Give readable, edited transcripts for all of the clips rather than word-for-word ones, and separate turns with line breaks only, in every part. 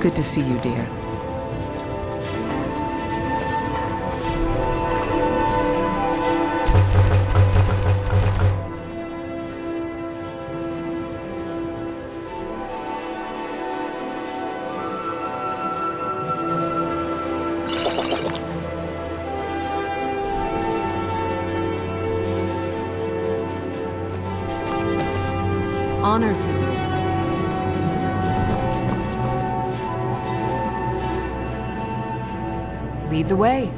Good to see you, dear.
Honor to you. Lead the way.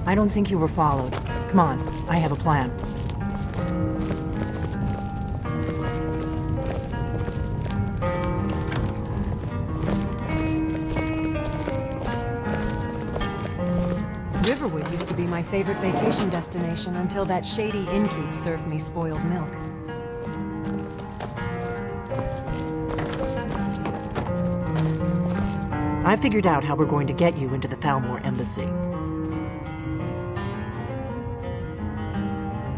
I don't think you were followed. Come on, I have a plan.
Riverwood used to be my favorite vacation destination until that shady innkeep served me spoiled milk.
I figured out how we're going to get you into the Thalmor embassy.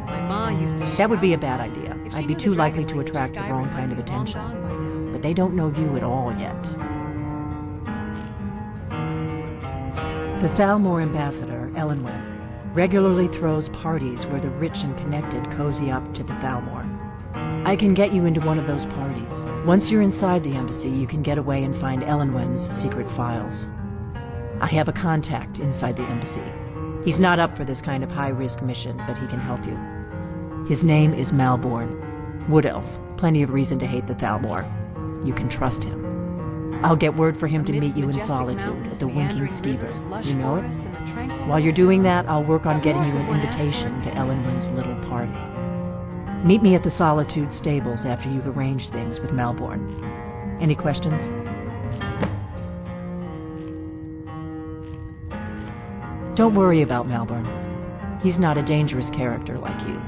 My ma used to
That would be a
shout.
bad idea.
If she
I'd be
knew
too
the
likely
dragon
to
lady of
attract the
Skyrim,
wrong kind
I'd
of
be long
attention.
gone by now.
But they don't know you at all yet. The Thalmor ambassador, Elenwen, regularly throws parties where the rich and connected cozy up to the Thalmor. I can get you into one of those parties. Once you're inside the embassy, you can get away and find Elenwen's secret files. I have a contact inside the embassy. He's not up for this kind of high-risk mission, but he can help you. His name is Malborn. Wood Elf. Plenty of reason to hate the Thalmor. You can trust him. I'll get word for him to
Amidst
meet you in
majestic
solitude at
mountains,
the Winking
meandering
Skeever.
rivers, lush
You know it?
forests, and the tranquil
While you're
waters
doing
of
that, I'll work on
What
getting
more
you an
could one ask
invitation
for?
to Elenwen's little party. Meet me at the Solitude stables after you've arranged things with Malborn. Any questions? Don't worry about Malborn. He's not a dangerous character like you.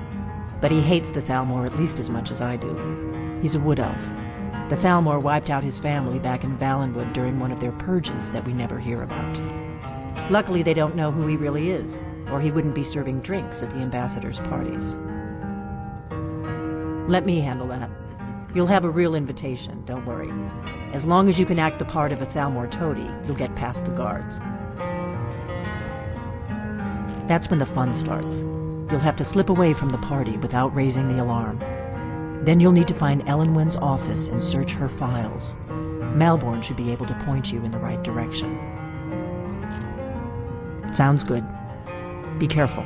But he hates the Thalmor at least as much as I do. He's a wood elf. The Thalmor wiped out his family back in Valenwood during one of their purges that we never hear about. Luckily, they don't know who he really is, or he wouldn't be serving drinks at the ambassador's parties. Let me handle that. You'll have a real invitation, don't worry. As long as you can act the part of a Thalmor toady, you'll get past the guards. That's when the fun starts. You'll have to slip away from the party without raising the alarm. Then you'll need to find Elenwen's office and search her files. Malborn should be able to point you in the right direction. Sounds good. Be careful.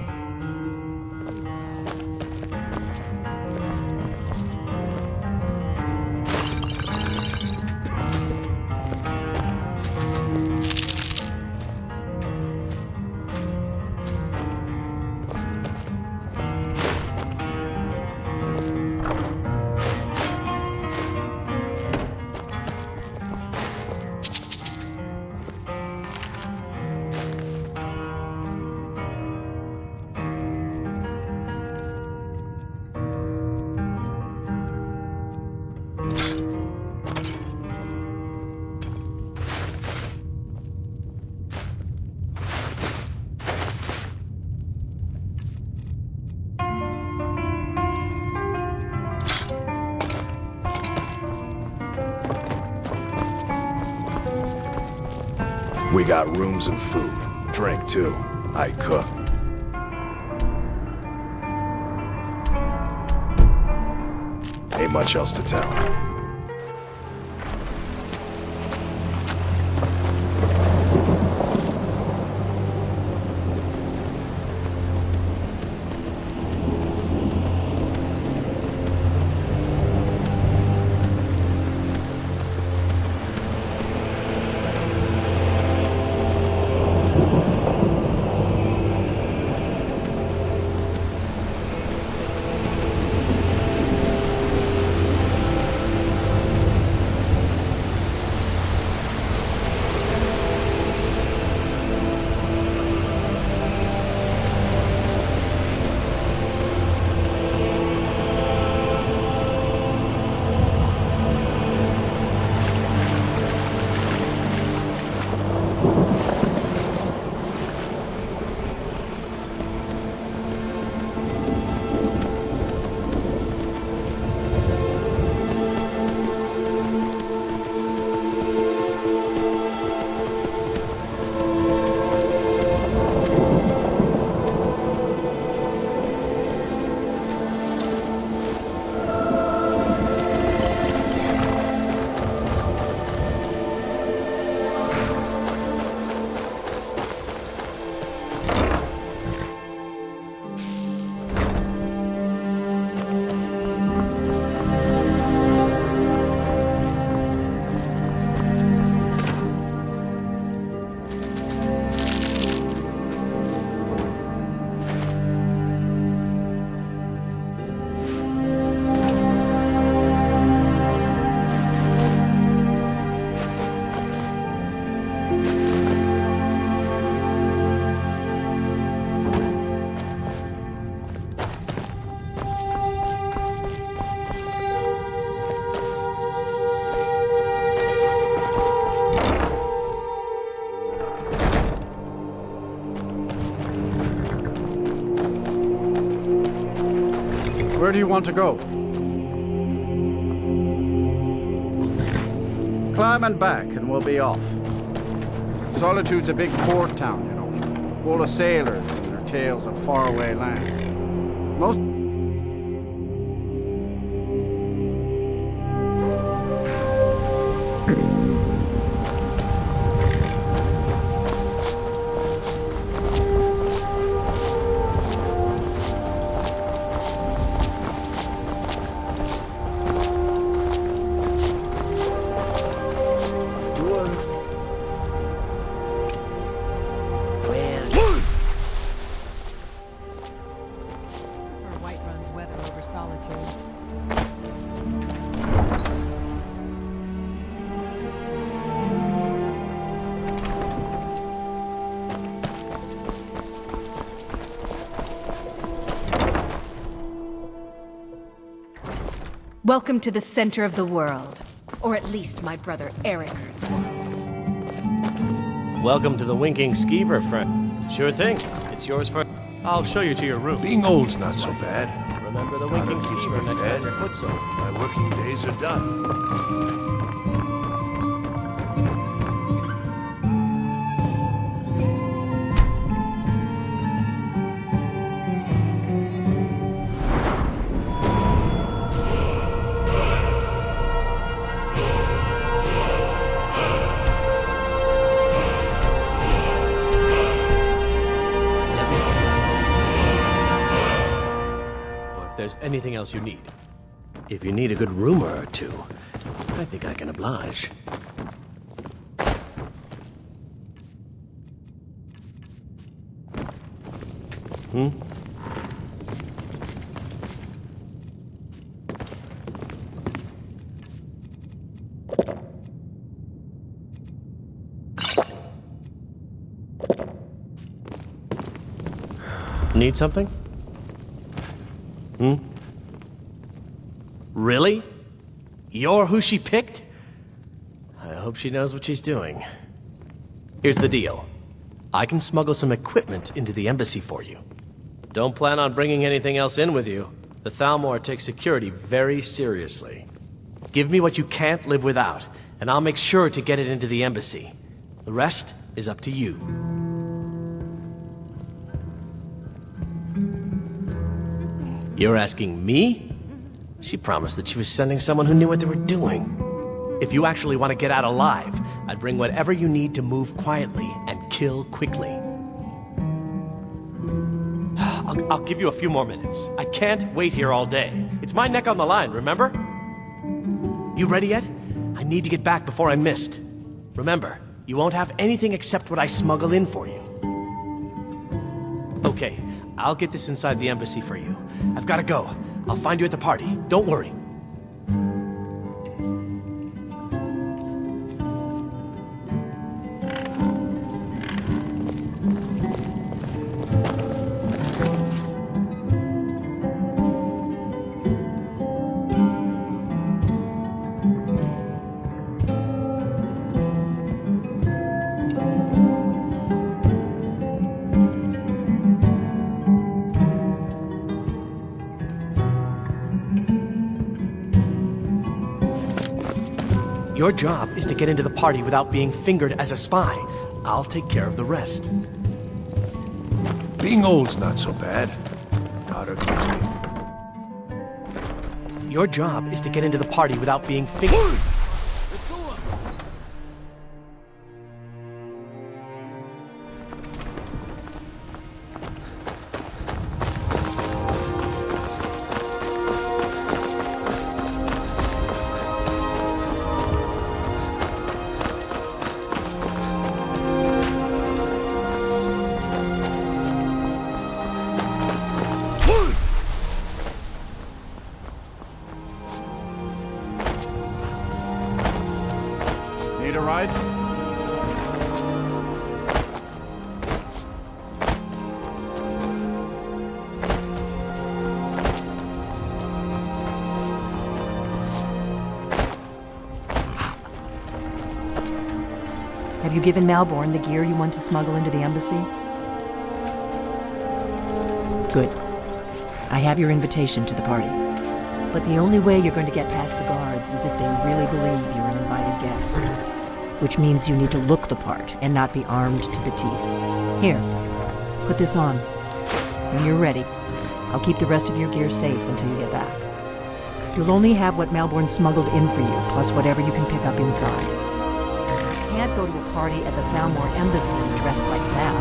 We got rooms and food. Drink, too. I cook. Ain't much else to tell.
Where do you want to go? Climb and back, and we'll be off. Solitude's a big port town, you know, full of sailors and their tales of faraway lands. Most
Whiterun's weather over solitudes.
Welcome to the center of the world. Or at least my brother Eriker's world.
Welcome to the Winking Skeever, friend. Sure thing. It's yours for... I'll show you to your room.
Being old's not so bad.
Remember the
Connor
Winking
keeps me
Skeever next
fed.
time your foot's sore.
My working days are done.
Or if there's anything else you need. If you need a good rumor or two, I think I can oblige. Need something? Really? You're who she picked? I hope she knows what she's doing. Here's the deal. I can smuggle some equipment into the embassy for you. Don't plan on bringing anything else in with you. The Thalmor takes security very seriously. Give me what you can't live without, and I'll make sure to get it into the embassy. The rest, is up to you. You're asking me? She promised that she was sending someone who knew what they were doing. If you actually want to get out alive, I'd bring whatever you need to move quietly and kill quickly. I'll give you a few more minutes. I can't wait here all day. It's my neck on the line, remember? You ready yet? I need to get back before I'm missed. Remember, you won't have anything except what I smuggle in for you. Okay, I'll get this inside the embassy for you. I've got to go. I'll find you at the party. Don't worry. Your job is to get into the party without being fingered as a spy. I'll take care of the rest.
Being old's not so bad. Daughter keeps me.
Your job is to get into the party without being fingered.
Need a ride?
Have you given Malborn the gear you want to smuggle into the embassy? Good. I have your invitation to the party. But the only way you're going to get past the guards is if they really believe you're an invited guest. Which means you need to look the part and not be armed to the teeth. Here, put this on. When you're ready, I'll keep the rest of your gear safe until you get back. You'll only have what Malborn smuggled in for you, plus whatever you can pick up inside. You can't go to a party at the Thalmor Embassy dressed like that.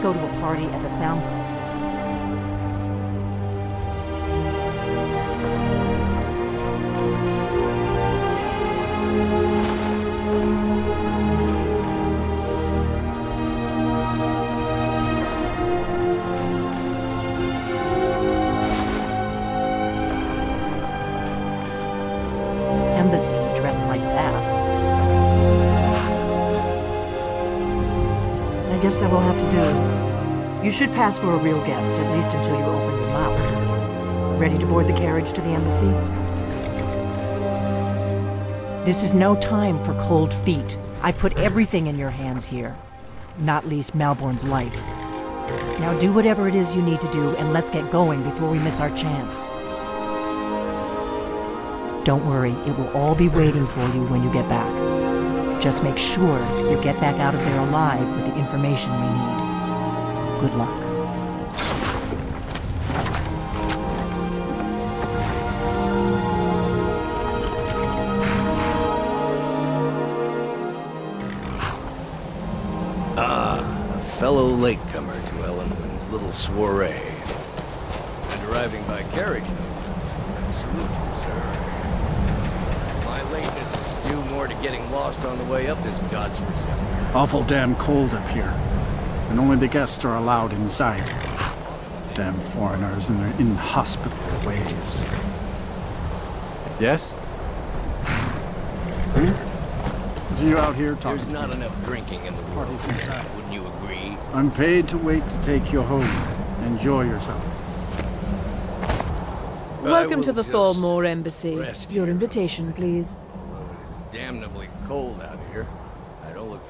Go to a party at the Thalmor. Embassy dressed like that. I guess that will have to do. You should pass for a real guest, at least until you open your mouth. Ready to board the carriage to the embassy? This is no time for cold feet. I put everything in your hands here, not least Malborn's life. Now do whatever it is you need to do, and let's get going before we miss our chance. Don't worry, it will all be waiting for you when you get back. Just make sure you get back out of there alive with the information we need. Good luck.
A fellow latecomer to Ellenwood's little soiree. And arriving by carriage, no less. Salute you, sir. My lateness is due more to getting lost on the way up this God's forsaken.
Awful damn cold up here. And only the guests are allowed inside. Damn foreigners and their inhospitable ways. Yes? What are you out here talking
There's not enough drinking in the world.
Party's inside.
Wouldn't you agree?
I'm paid to wait to take you home. Enjoy yourself.
Welcome to
will
the
just
Thalmor Embassy.
rest
Your
here.
invitation, please.
Damnably cold out here.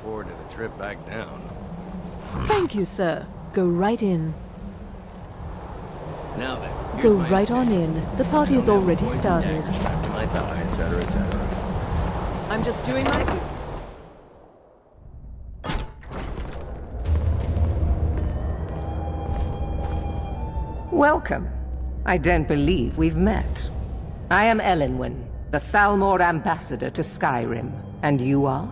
forward to the trip back down.
Thank you, sir. Go right in.
Now then, here's
Go
my
right on
invitation.
in. The party has already started.
Strapped to my thigh, etc., etc.
I'm just doing my duty.
Welcome. I don't believe we've met. I am Elenwen, the Thalmor ambassador to Skyrim. And you are?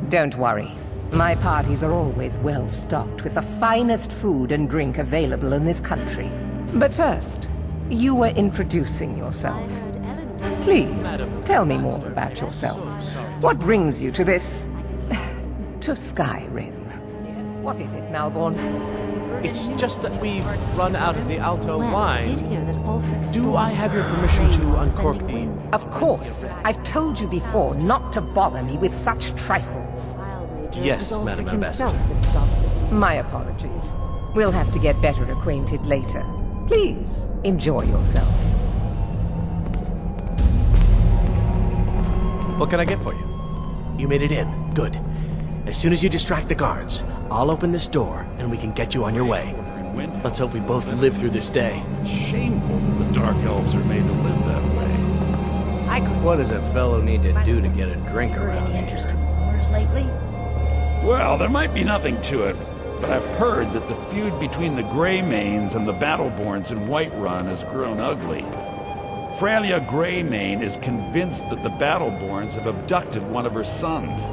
Don't worry. My parties are always well stocked with the finest food and drink available in this country. But first, you were introducing yourself. Please, tell me more about yourself. What brings you to this... to Skyrim? What is it, Malborn?
It's just that we've run out of the Alto
Well, I did
wine.
hear that Ulfric's
Do I
storm
have your
was
permission to
slain by
uncork
defending
the...
wind.
Of course. I've told you before not to bother me with such trifles.
Yes, Madam Ambassador.
My apologies. We'll have to get better acquainted later. Please, enjoy yourself.
What can I get for you? You made it in. Good. As soon as you distract the guards, I'll open this door and we can get you on your way. Let's hope we both live through this day.
It's shameful that the Dark Elves are made to live that way.
What does a fellow need to do to get a drink
Heard
around
any
here?
interesting rumors lately?
Well, there might be nothing to it, but I've heard that the feud between the Greymanes and the Battleborns in Whiterun has grown ugly. Freya Greymane is convinced that the Battleborns have abducted one of her sons.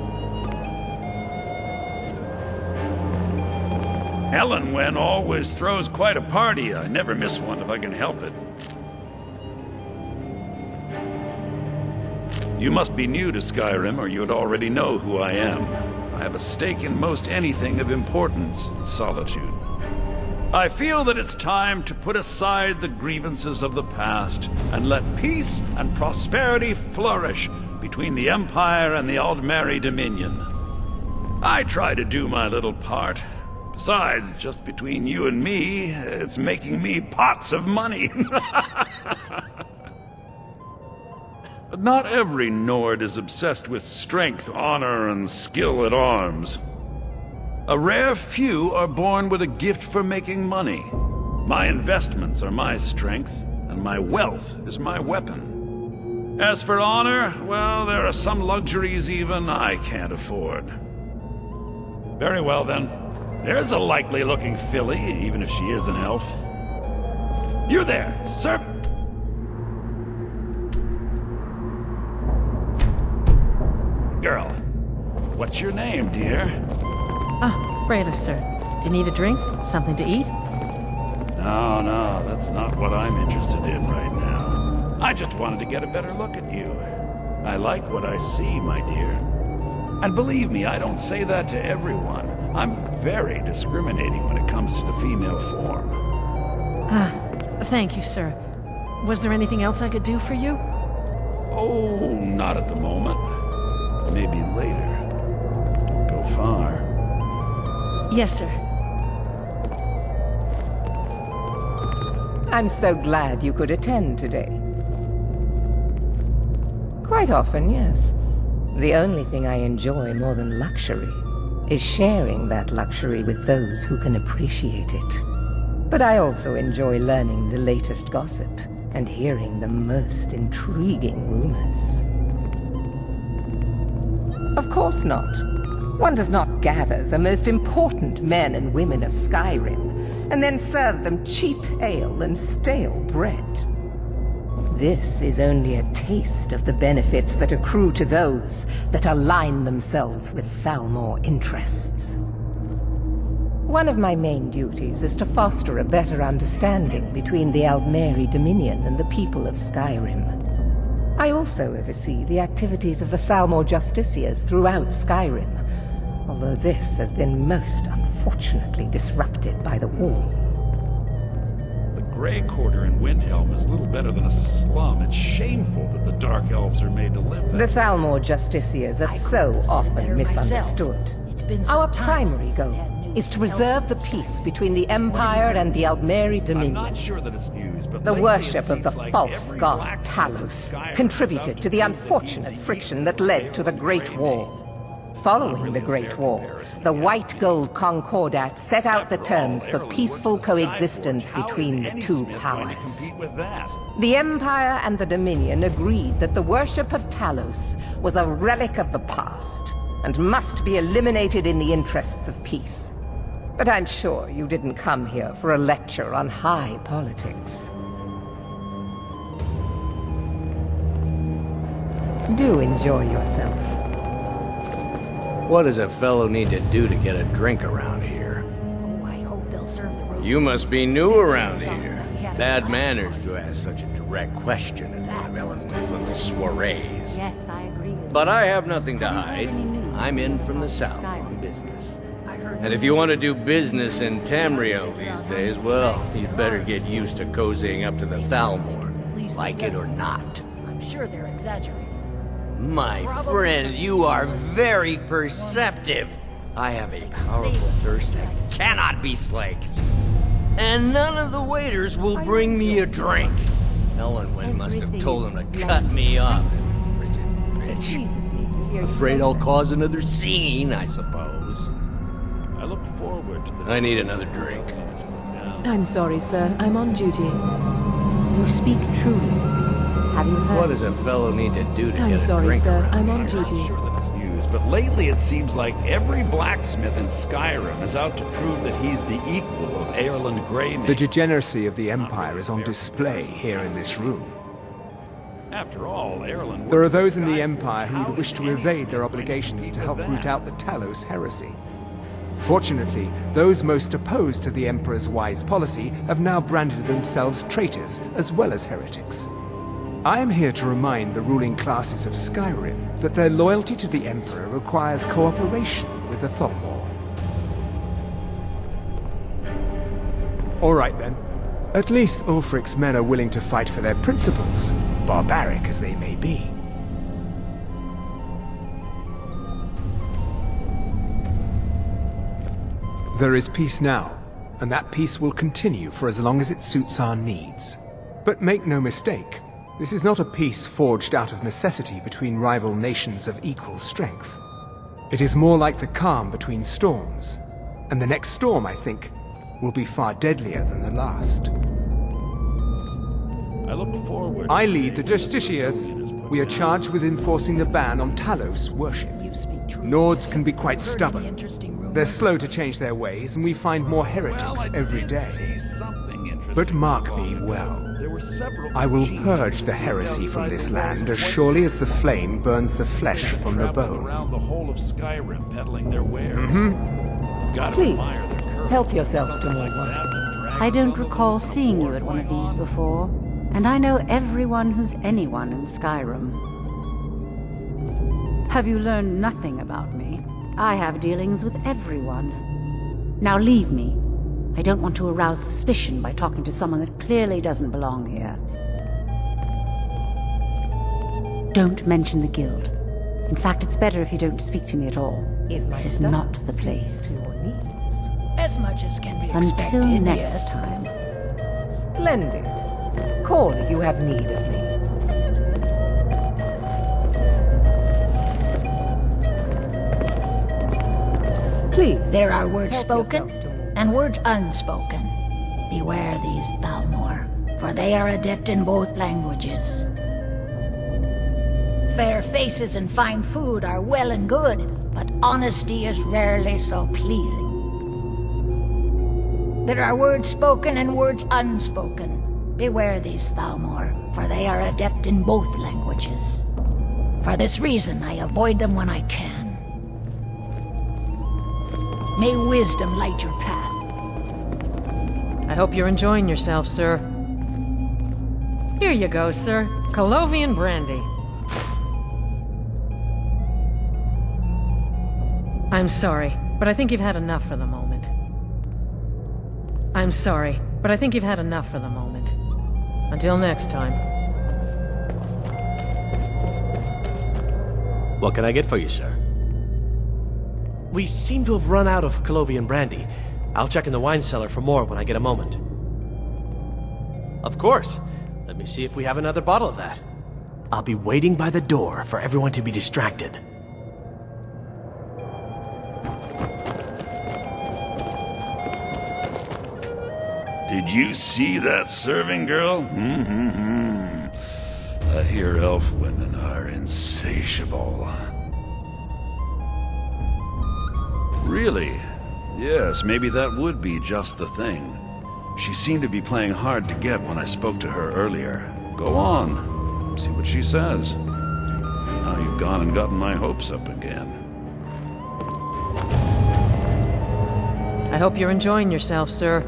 Elenwen always throws quite a party. I never miss one if I can help it. You must be new to Skyrim, or you'd already know who I am. I have a stake in most anything of importance in Solitude. I feel that it's time to put aside the grievances of the past and let peace and prosperity flourish between the Empire and the Aldmeri Dominion. I try to do my little part. Besides, just between you and me, it's making me pots of money. Not every Nord is obsessed with strength, honor, and skill at arms. A rare few are born with a gift for making money. My investments are my strength, and my wealth is my weapon. As for honor, well, there are some luxuries even I can't afford. Very well, then. There's a likely-looking filly, even if she is an elf. You there, sir? Girl, what's your name, dear?
Ah, Freda, sir. Do you need a drink? Something to eat?
No, that's not what I'm interested in right now. I just wanted to get a better look at you. I like what I see, my dear. And believe me, I don't say that to everyone. I'm very discriminating when it comes to the female form.
Thank you, sir. Was there anything else I could do for you?
Oh, not at the moment. Maybe later. Don't go far.
Yes, sir.
I'm so glad you could attend today. Quite often, yes. The only thing I enjoy more than luxury is sharing that luxury with those who can appreciate it. But I also enjoy learning the latest gossip and hearing the most intriguing rumors. Of course not. One does not gather the most important men and women of Skyrim and then serve them cheap ale and stale bread. This is only a taste of the benefits that accrue to those that align themselves with Thalmor interests. One of my main duties is to foster a better understanding between the Aldmeri Dominion and the people of Skyrim. I also oversee the activities of the Thalmor Justiciars throughout Skyrim, although this has been most unfortunately disrupted by the war.
The Grey Quarter in Windhelm is little better than a slum. It's shameful that the Dark Elves are made to live there.
The Thalmor Justiciars are so often misunderstood.
It's been
Our
some time
primary
since I
goal
had
is to preserve the peace between the Empire and the Aldmeri
I'm
Dominion.
not sure that it's news, but
The
lately
worship
it
of the
seems like
false
every
god
blacksmith in
Talos
Skyrim
contributed
is
to
out
the
prove that
unfortunate
he's the
friction that led to the Great War. Following the Great War, the White Gold Concordat set out the terms for peaceful coexistence between the two powers. The Empire and the Dominion agreed that the worship of Talos was a relic of the past and must be eliminated in the interests of peace. But I'm sure you didn't come here for a lecture on high politics. Do enjoy yourself.
What does a fellow need to do to get a drink around here?
Oh, I hope they'll serve the roast
You must be
beef.
new around
Sauce
here.
that we had at
Bad
the last
manners
party.
to ask such a direct question in one of Ellenwood's little soirees.
Yes, I agree with
But
you.
I have nothing to
Have you heard
hide.
any news
I'm in from the
from
south
Skyrim?
on business.
I heard
And if you want to do business in Tamriel these days, well, you'd better get used to cozying up to the Thalmor, like it or not.
I'm sure they're exaggerating.
My friend, you are very perceptive. I have a powerful thirst that cannot be slaked. And none of the waiters will bring me a drink. Ellenwood must have told them to cut me off. Frigid
It
bitch.
pleases me to hear you
Afraid
say
I'll
so.
cause another scene, I suppose.
I look forward to the
I need another drink.
I'm sorry, sir. I'm on duty. You speak truly. Have you heard?
What does a fellow need to do to
I'm
get a
sorry,
drink
sir.
around
I'm on
here?
I'm not
duty.
sure that it's news, but lately it seems like every blacksmith in Skyrim is out to prove that he's the equal of Erlen Greymane.
The degeneracy of the Empire is on display here in this room.
After all, Erlen
There are those in the Empire who would wish to evade their obligations to help root out the Talos heresy. Fortunately, those most opposed to the Emperor's wise policy have now branded themselves traitors as well as heretics. I am here to remind the ruling classes of Skyrim that their loyalty to the Emperor requires cooperation with the Thalmor. All right then. At least Ulfric's men are willing to fight for their principles, barbaric as they may be. There is peace now, and that peace will continue for as long as it suits our needs. But make no mistake, this is not a peace forged out of necessity between rival nations of equal strength. It is more like the calm between storms, and the next storm, I think, will be far deadlier than the last.
I look forward.
I lead the Justiciars. We are charged with enforcing the ban on Talos worship.
You speak truly.
Nords can be quite
Heard any
stubborn.
interesting rumors?
They're slow to change their ways, and we find more heretics every day. But mark me well. I will purge the heresy from this land as surely as the flame burns the flesh from the bone.
Around the whole of Skyrim peddling their wares.
Please, help yourself to more wine.
I don't recall seeing you at one of these before, and I know everyone who's anyone in Skyrim. Have you learned nothing about me? I have dealings with everyone. Now leave me. I don't want to arouse suspicion by talking to someone that clearly doesn't belong here. Don't mention the guild. In fact, it's better if you don't speak to me at all.
Is my
This is
stuff
not the
suited
place.
to your needs?
As much as can be expected,
Until next
yes.
time.
Splendid. Call if you have need of me. Please.
There are words
help
spoken
yourself to more.
and words unspoken. Beware these Thalmor, for they are adept in both languages. Fair faces and fine food are well and good, but honesty is rarely so pleasing. There are words spoken and words unspoken. Beware these Thalmor, for they are adept in both languages. For this reason, I avoid them when I can. May wisdom light your path.
I hope you're enjoying yourself, sir. Here you go, sir. Colovian brandy. I'm sorry, but I think you've had enough for the moment. I'm sorry, but I think you've had enough for the moment. Until next time.
What can I get for you, sir? We seem to have run out of Colovian brandy. I'll check in the wine cellar for more when I get a moment. Of course. Let me see if we have another bottle of that. I'll be waiting by the door for everyone to be distracted.
Did you see that serving girl? I hear elf women are insatiable. Really? Yes, maybe that would be just the thing. She seemed to be playing hard to get when I spoke to her earlier. Go on. See what she says. Now you've gone and gotten my hopes up again.
I hope you're enjoying yourself, sir.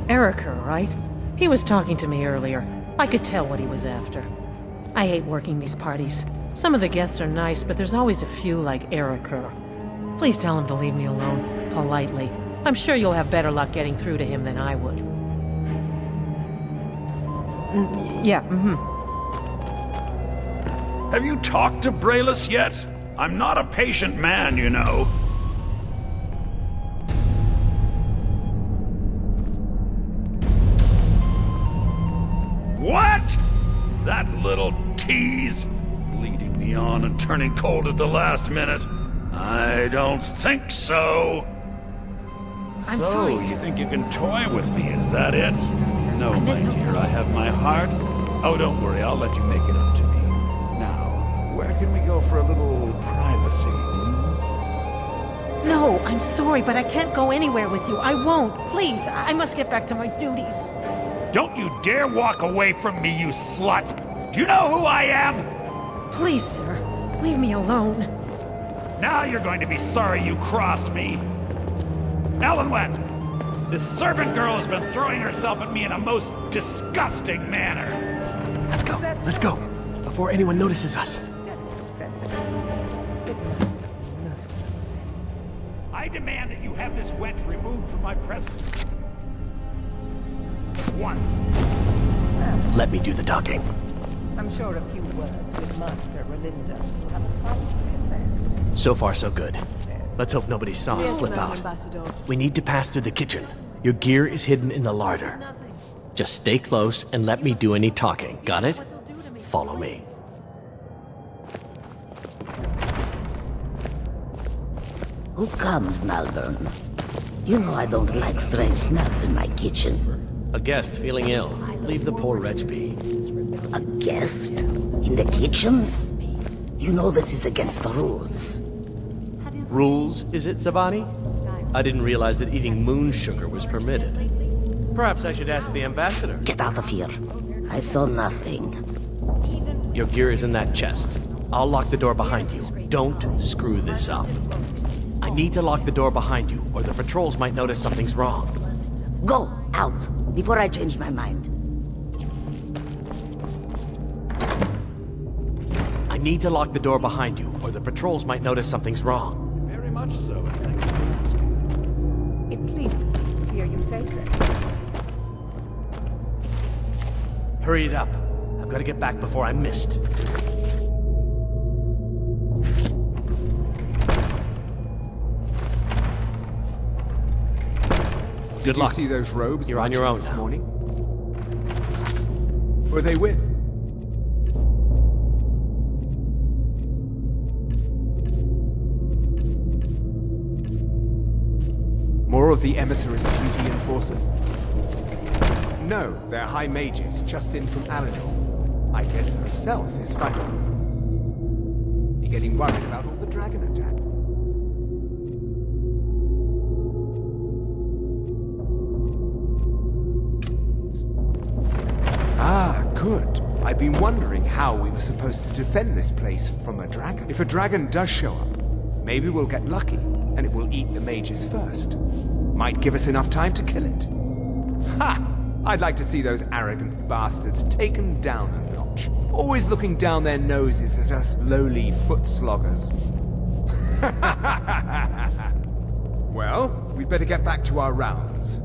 Erica, right? He was talking to me earlier. I could tell what he was after. I hate working these parties. Some of the guests are nice, but there's always a few like Erica. Please tell him to leave me alone, politely. I'm sure you'll have better luck getting through to him than I would.
Have you talked to Braylus yet? I'm not a patient man, you know. What? That little tease? Leading me on and turning cold at the last minute? I don't think so.
I'm sorry,
So, you
sir.
think you can toy with me, is that it? No, my dear, I have my heart. Oh, don't worry, I'll let you make it up to me. Now, where can we go for a little privacy?
No, I'm sorry, but I can't go anywhere with you. I won't. Please, I must get back to my duties.
Don't you dare walk away from me, you slut! Do you know who I am?
Please, sir, leave me alone.
Now you're going to be sorry you crossed me. Elenwen, this servant girl has been throwing herself at me in a most disgusting manner.
Let's go, before anyone notices us.
Sensitivities. Goodness, most upset.
I demand that you have this wench removed from my presence. At once.
Let me do the talking.
I'm sure a few words with Master Relinda will have a salutary effect.
So far, so good. Let's hope nobody saw us slip out. We need to pass through the kitchen. Your gear is hidden in the larder. Just stay close and let me do any talking. Got it? Follow me.
Who comes, Malvern? You know I don't like strange smells in my kitchen.
A guest feeling ill. Leave the poor wretch be.
A guest? In the kitchens? You know this is against the rules.
Rules, is it, Zavani? I didn't realize that eating moon sugar was permitted. Perhaps I should ask the ambassador.
Get out of here. I saw nothing.
Your gear is in that chest. I'll lock the door behind you. Don't screw this up. I need to lock the door behind you, or the patrols might notice something's wrong.
Go, out, before I change my mind.
I need to lock the door behind you, or the patrols might notice something's wrong.
Very much so, and thank you for asking.
It pleases me to hear you say so.
Hurry it up. I've got to get back before I'm missed. Good luck.
Did you see those robes
You're on your
marching
own
this
now.
morning? Who are they with? More of the emissaries' treaty enforcers? No, they're high mages, just in from Alinor. I guess herself is fighting. You getting worried about all the dragon attack? Ah, good. I've been wondering how we were supposed to defend this place from a dragon. If a dragon does show up, maybe we'll get lucky, and it will eat the mages first. Might give us enough time to kill it. Ha! I'd like to see those arrogant bastards taken down a notch. Always looking down their noses at us lowly foot sloggers. Well, we'd better get back to our rounds.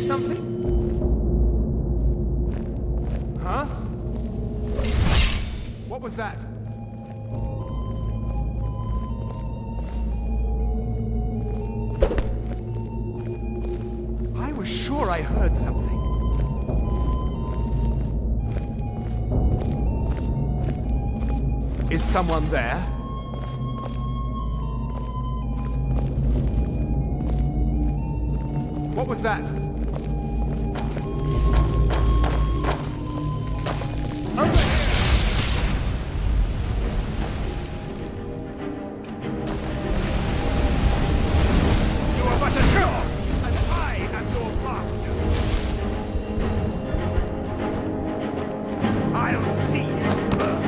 something? Huh? What was that? I was sure I heard something. Is someone there? What was that? Over here! You are but a chore, and I am your master. I'll see you burn.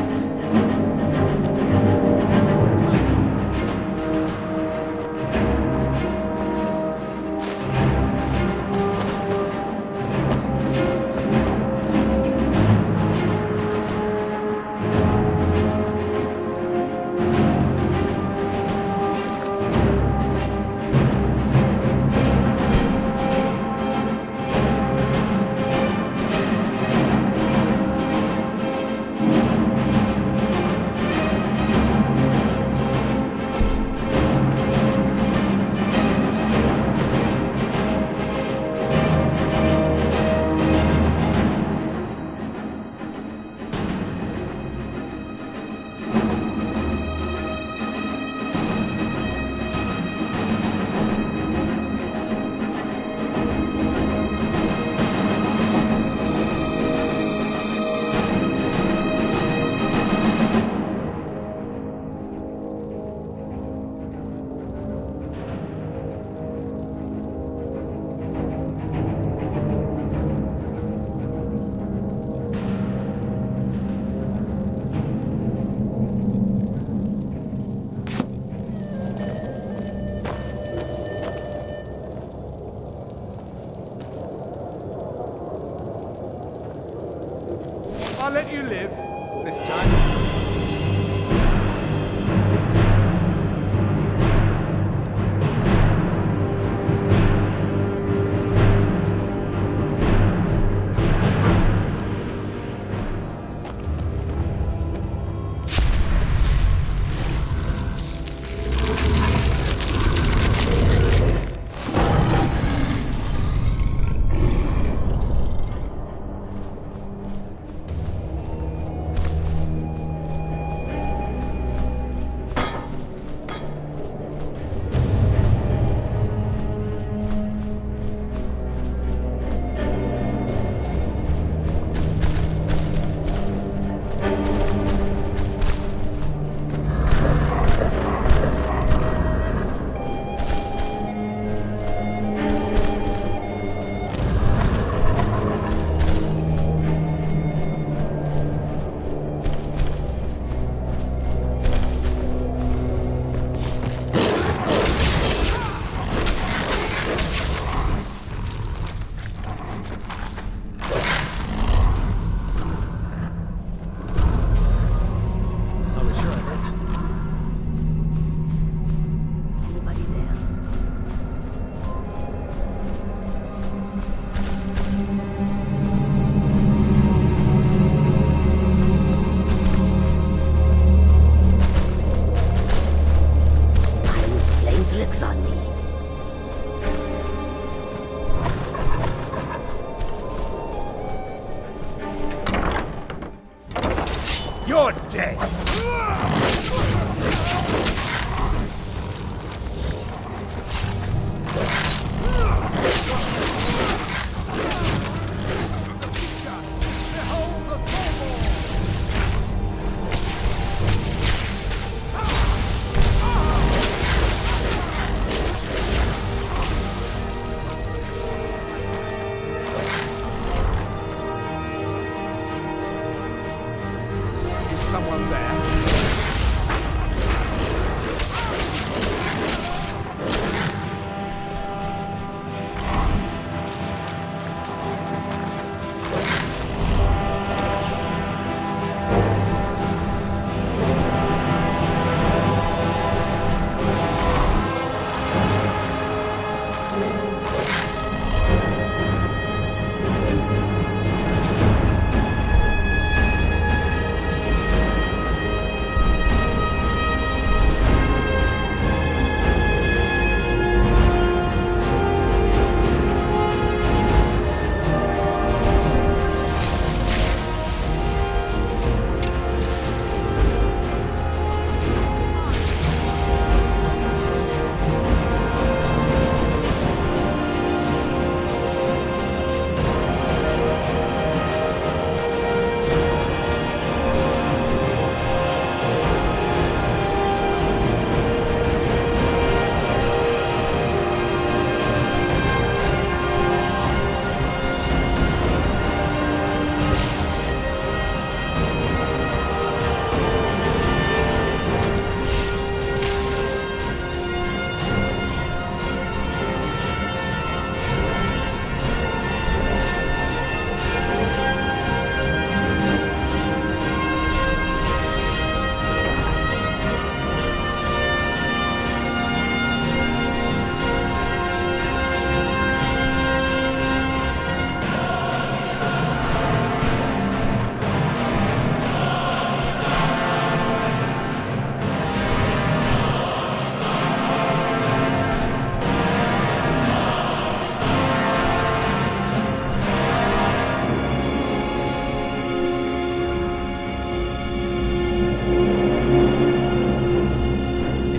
I'll let you live this time. You're dead!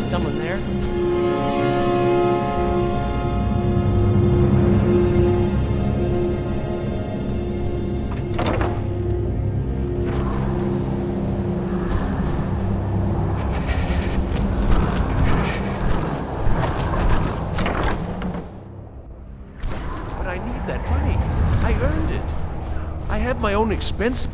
someone there?
But I need that money. I earned it. I have my own expense.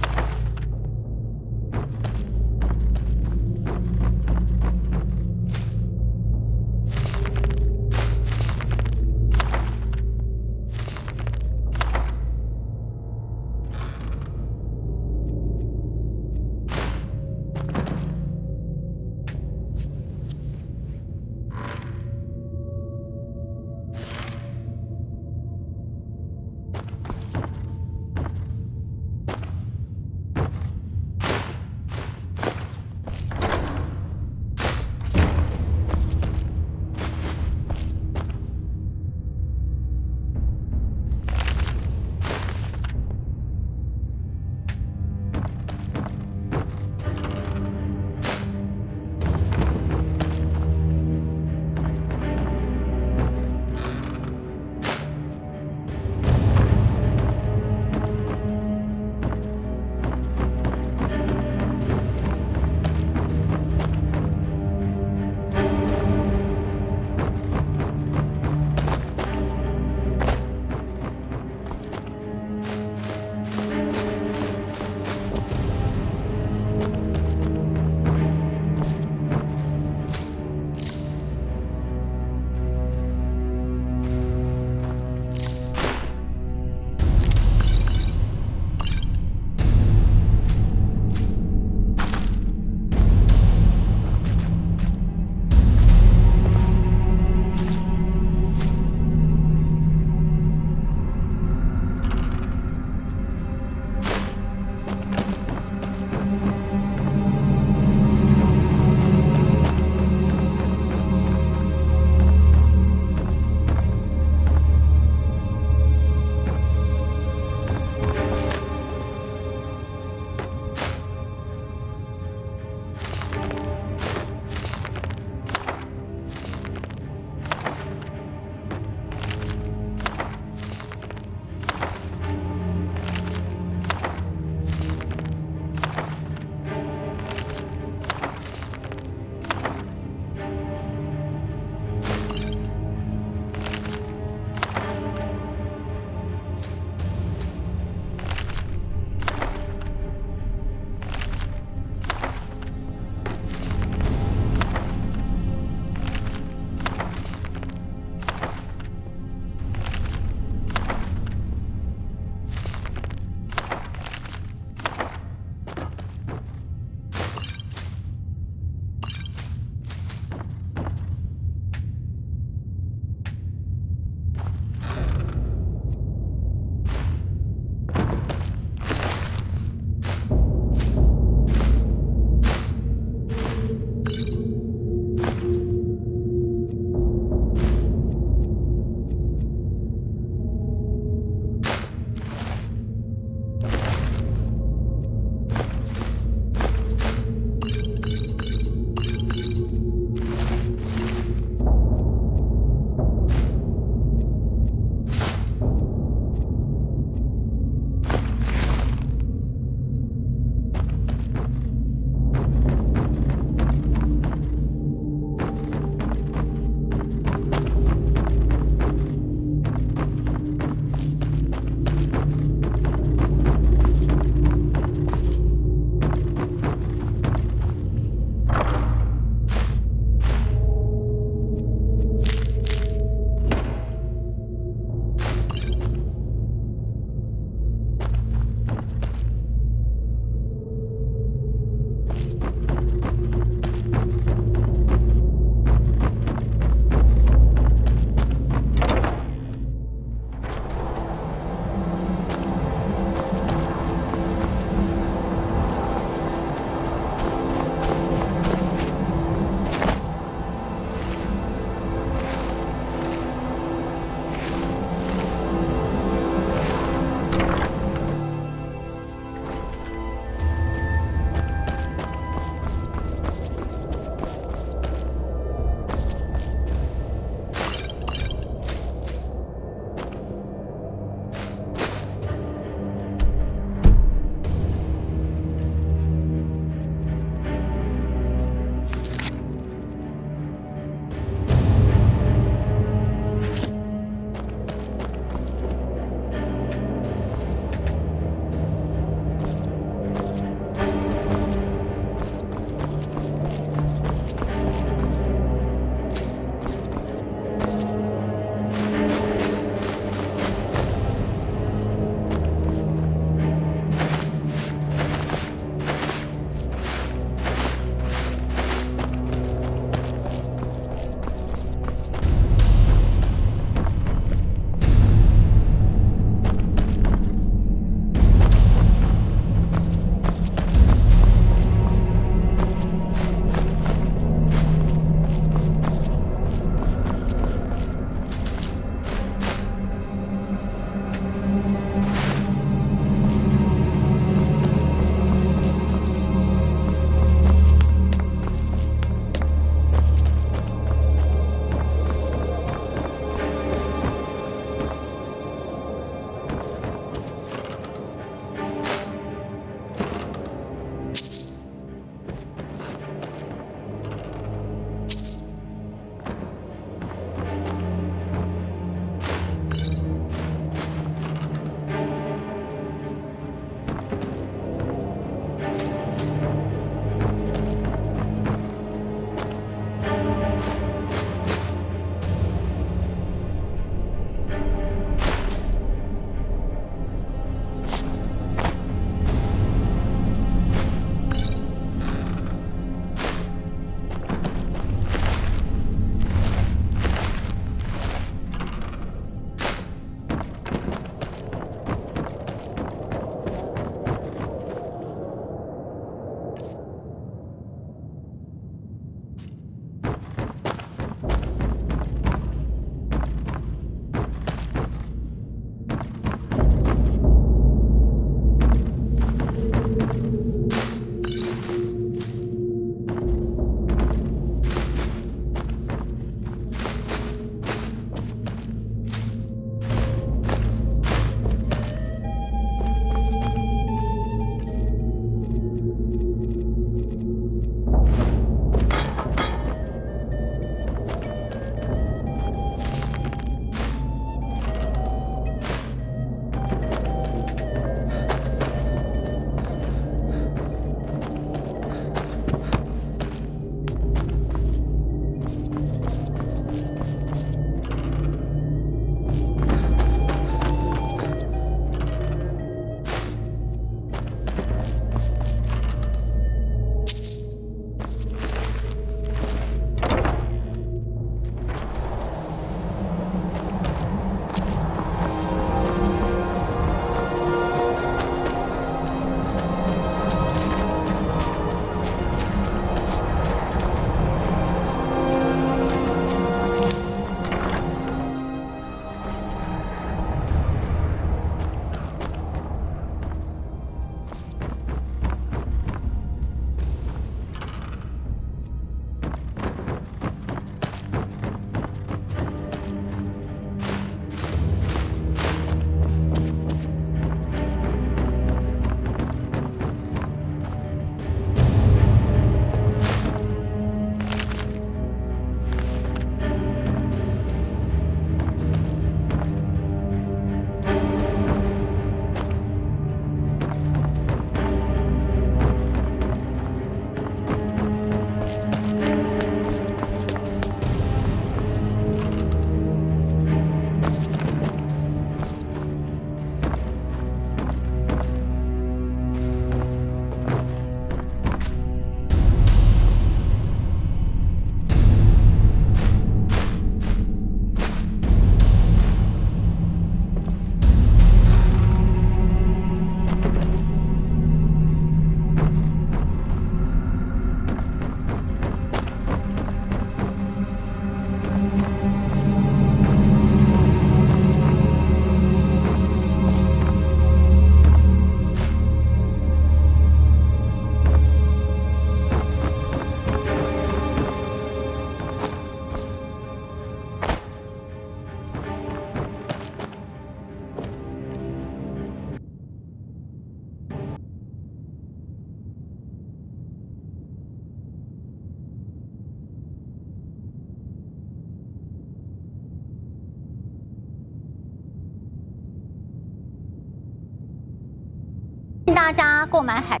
大家购买海。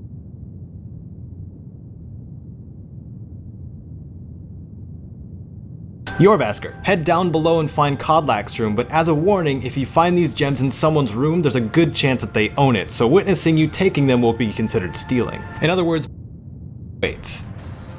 Yorvasker, head down below and find Kodlak's room, but as a warning, if you find these gems in someone's room, there's a good chance that they own it, so witnessing you taking them will be considered stealing. In other words, wait.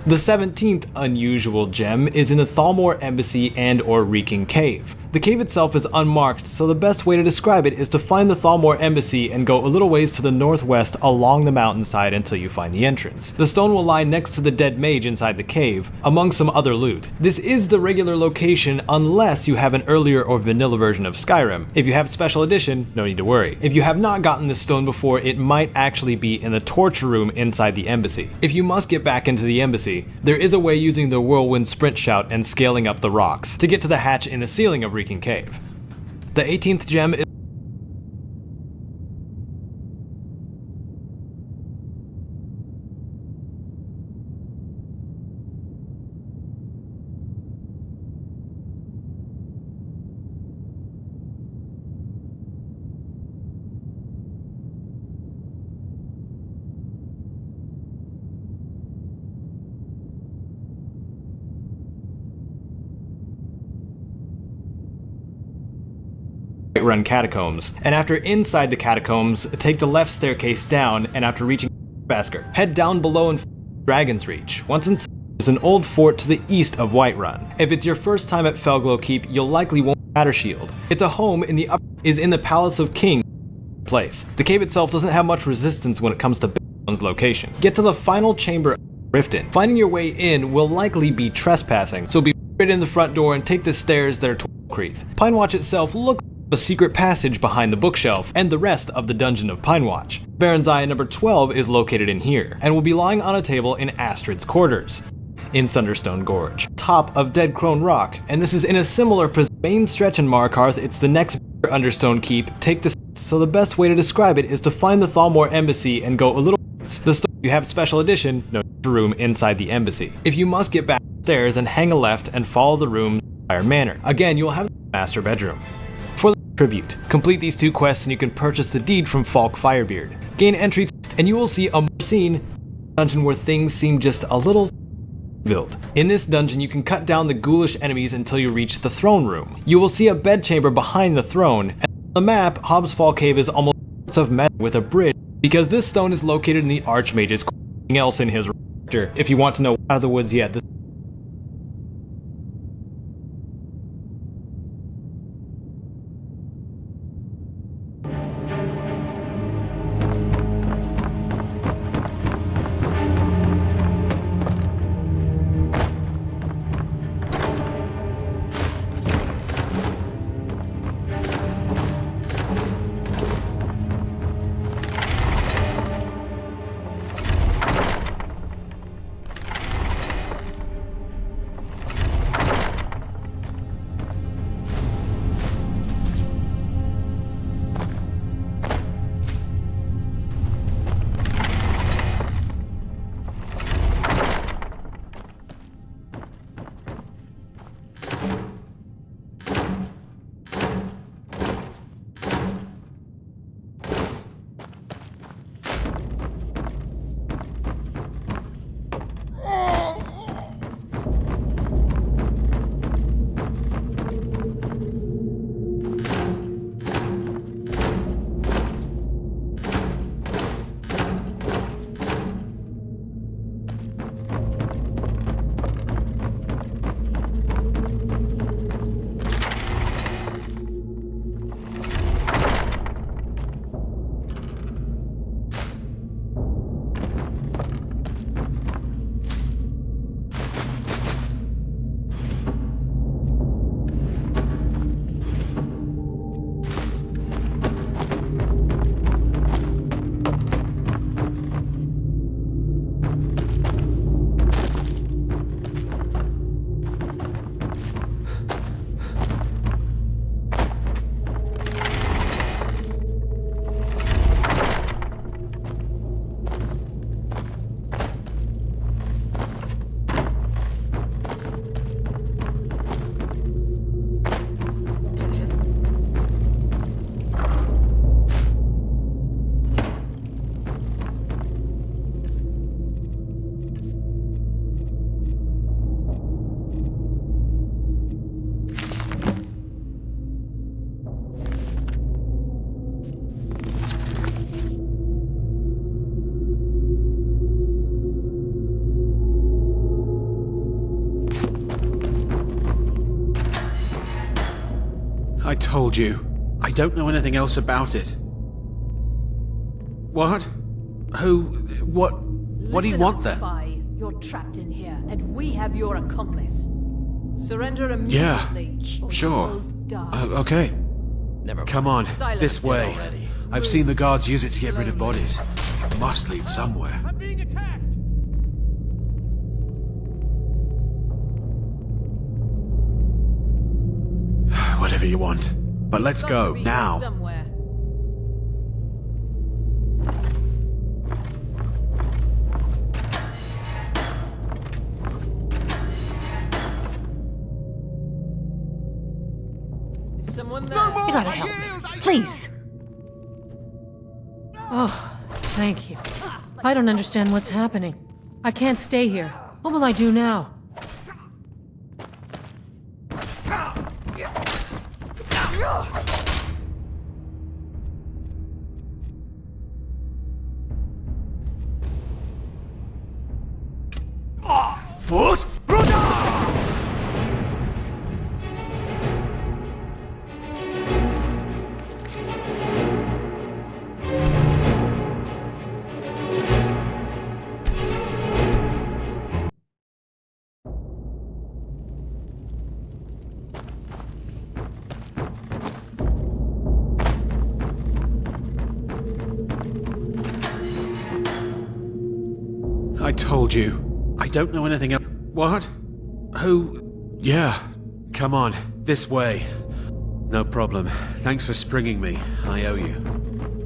The 17th unusual gem is in the Thalmor Embassy and or Reeking Cave. The cave itself is unmarked, so the best way to describe it is to find the Thalmor Embassy and go a little ways to the northwest along the mountainside until you find the entrance. The stone will lie next to the dead mage inside the cave, among some other loot. This is the regular location unless you have an earlier or vanilla version of Skyrim. If you have special edition, no need to worry. If you have not gotten this stone before, it might actually be in the torture room inside the embassy. If you must get back into the embassy, there is a way using the whirlwind sprint shout and scaling up the rocks to get to the hatch in the ceiling of Reeking Cave. The 18th gem is Run catacombs, and after inside the catacombs, take the left staircase down, and after reaching Basker, head down below and Dragon's Reach. Once inside, there's an old fort to the east of Whiterun. If it's your first time at Felglow Keep, you'll likely want Matter Shield. It's a home in the is in the Palace of King place. The cave itself doesn't have much resistance when it comes to one's location. Get to the final chamber Riften. Finding your way in will likely be trespassing, so be right in the front door and take the stairs that are to Creeth. Pine Watch itself looks a secret passage behind the bookshelf and the rest of the Dungeon of Pine Watch. Baron's Eye number 12 is located in here, and will be lying on a table in Astrid's quarters, in Sunderstone Gorge, top of Dead Crone Rock, and this is in a similar main stretch in Markarth. It's the next Understone Keep. Take the so the best way to describe it is to find the Thalmor Embassy and go a little you have special edition, no room inside the embassy. If you must get back upstairs and hang a left and follow the room to Fire Manor. Again, you'll have the master bedroom. For the tribute, complete these 2 quests and you can purchase the deed from Falk Firebeard. Gain entry and you will see a scene dungeon where things seem just a little vild. In this dungeon, you can cut down the ghoulish enemies until you reach the throne room. You will see a bedchamber behind the throne, and on the map, Hobbs Fall Cave is almost of metal with a bridge, because this stone is located in the Archmage's anything else in his reactor. If you want to know out of the woods yet,
told you. I don't know anything else about it. What? Who? What do you want then?
Spy. You're trapped in here, and we have your accomplice. Surrender
Yeah,
immediately. or you
sure.
both die.
Okay.
Never
Come on,
Silence
this way.
already.
I've seen the guards use it to get rid of bodies. It must lead somewhere.
I'm being attacked!
Whatever you want. But let's
Got
go,
to be here
now.
Somewhere. Is someone there?
You gotta help me. Please. Oh, thank you. I don't understand what's happening. I can't stay here. What will I do now?
Force! I told you. I don't know anything else. What? Who? Yeah. Come on, this way. No problem. Thanks for springing me. I owe you.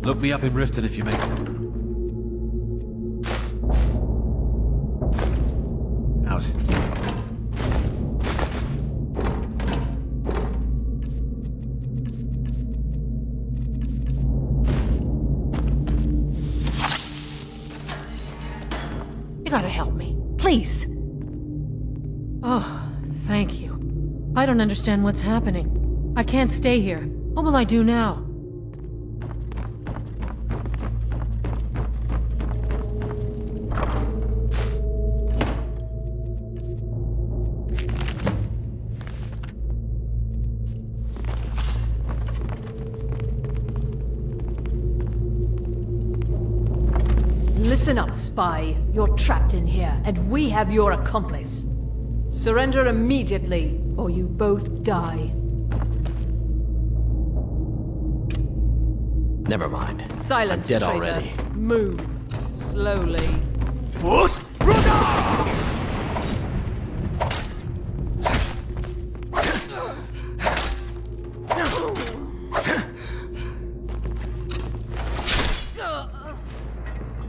Look me up in Riften if you make... Out.
You gotta help me. Please. Oh, thank you. I don't understand what's happening. I can't stay here. What will I do now?
Listen up, spy. You're trapped in here, and we have your accomplice. Surrender immediately, or you both die.
Never mind.
Silence,
I'm dead
traitor.
already.
Move. Slowly.
Force!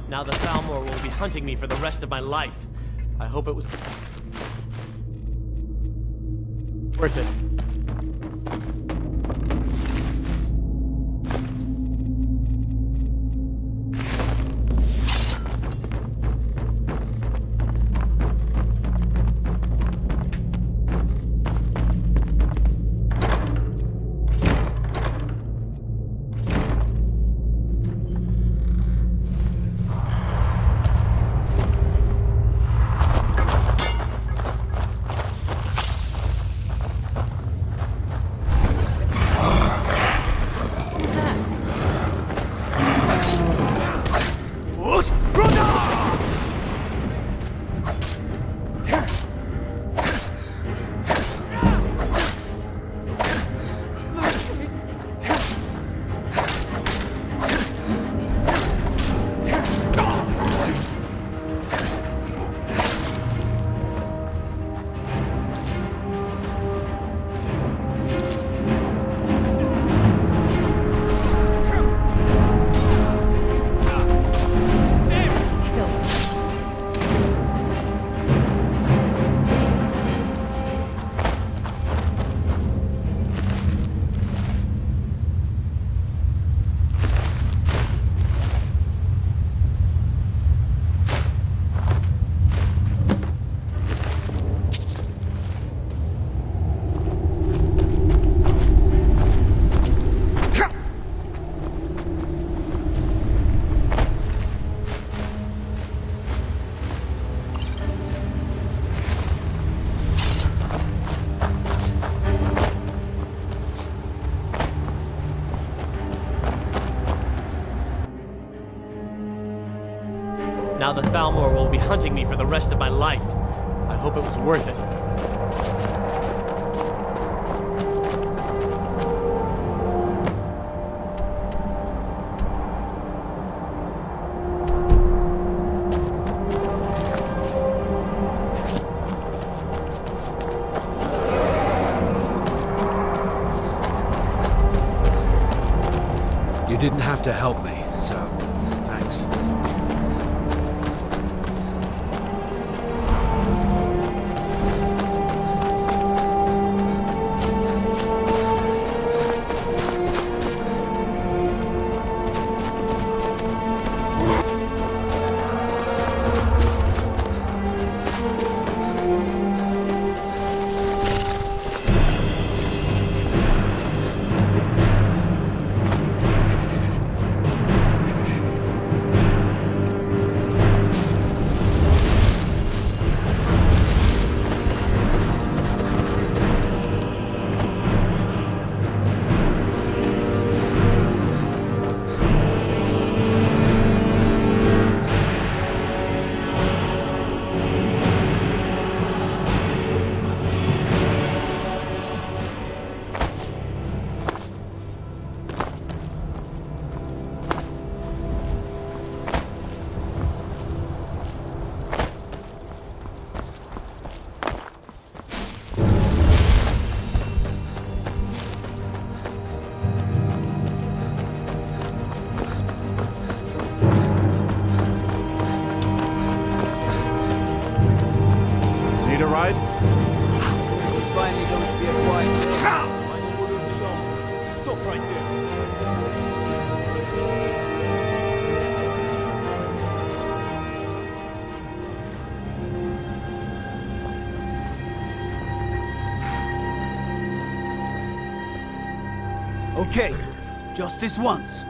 Now the Thalmor will be hunting me for the rest of my life. I hope it was... worth it. Now the Thalmor will be hunting me for the rest of my life. I hope it was worth it.
You didn't have to help me, so thanks.
Need a ride?
It's finally going to be a quiet day. By the order of the Jarl. Stop right there.
Okay, just this once.